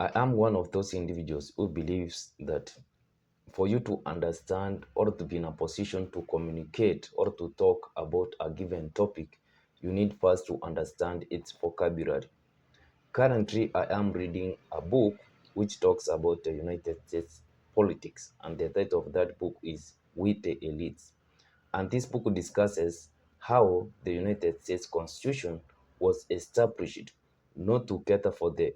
I am one of those individuals who believes that for you to understand or to be in a position to communicate or to talk about a given topic, you need first to understand its vocabulary. Currently, I am reading a book which talks about the United States politics, and the title of that book is We the Elites. And this book discusses how the United States Constitution was established not to cater for the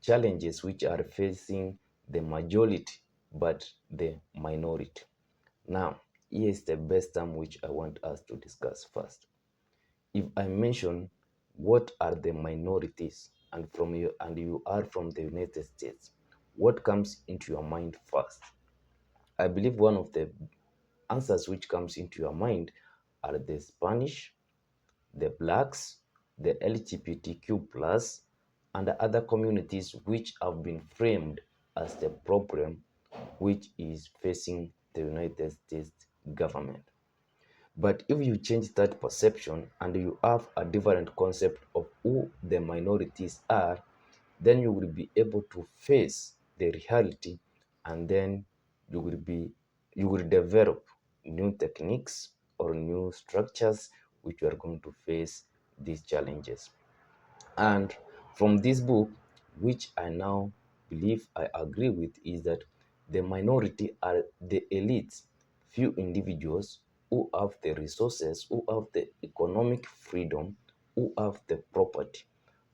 challenges which are facing the majority but the minority. Now, here is the best term which I want us to discuss first. If I mention what are the minorities and you are from the United States, what comes into your mind first? I believe one of the answers which comes into your mind are the Spanish, the blacks, the LGBTQ plus, and the other communities which have been framed as the problem which is facing the United States government. But if you change that perception and you have a different concept of who the minorities are, then you will be able to face the reality, and then you will be you will develop new techniques or new structures which you are going to face these challenges. And from this book, which I now believe I agree with, is that the minority are the elite, few individuals who have the resources, who have the economic freedom, who have the property.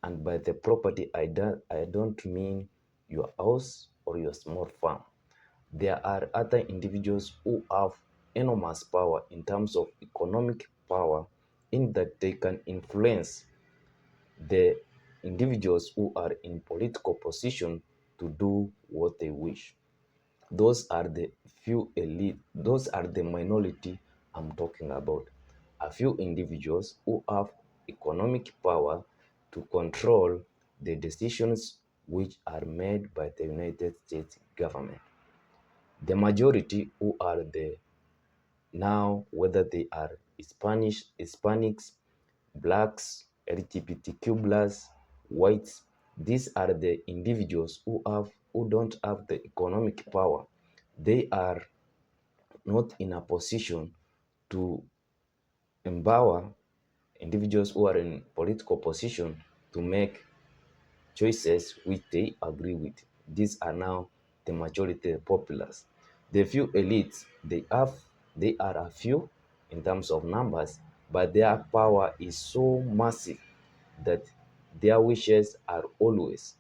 And by the property, I don't mean your house or your small farm. There are other individuals who have enormous power in terms of economic power, in that they can influence the individuals who are in political position to do what they wish. Those are the few elite, those are the minority I'm talking about. A few individuals who have economic power to control the decisions which are made by the United States government. The majority who are the now, whether they are Hispanics, blacks, LGBTQ plus, whites, these are the individuals who don't have the economic power. They are not in a position to empower individuals who are in political position to make choices which they agree with. These are now the majority, the populace. The few elites, they are a few in terms of numbers, but their power is so massive that their wishes are always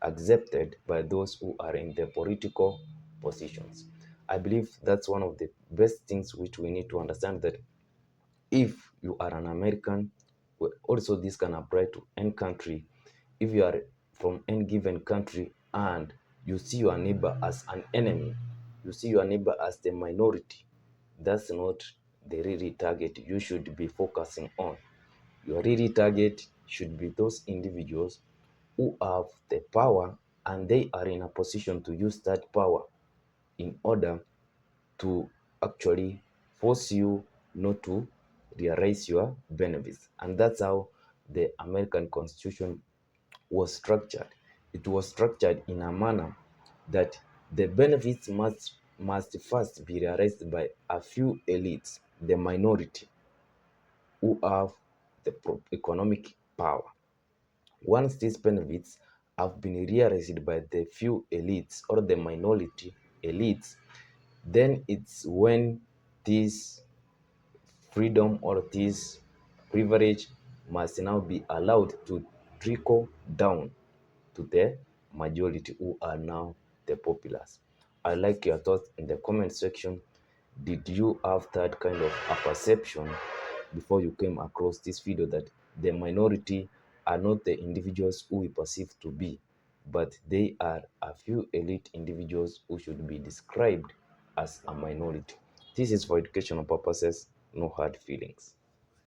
accepted by those who are in the political positions. I believe that's one of the best things which we need to understand, that if you are an American, well, also this can apply to any country. If you are from any given country and you see your neighbor as an enemy, you see your neighbor as the minority, that's not the really target you should be focusing on. Your really target should be those individuals who have the power, and they are in a position to use that power in order to actually force you not to realize your benefits. And that's how the American Constitution was structured. It was structured in a manner that the benefits must first be realized by a few elites, the minority, who have the economic power. Once these benefits have been realized by the few elites or the minority elites, then it's when this freedom or this privilege must now be allowed to trickle down to the majority who are now the populace. I like your thoughts in the comment section. Did you have that kind of a perception before you came across this video, that the minority are not the individuals who we perceive to be, but they are a few elite individuals who should be described as a minority? This is for educational purposes, no hard feelings.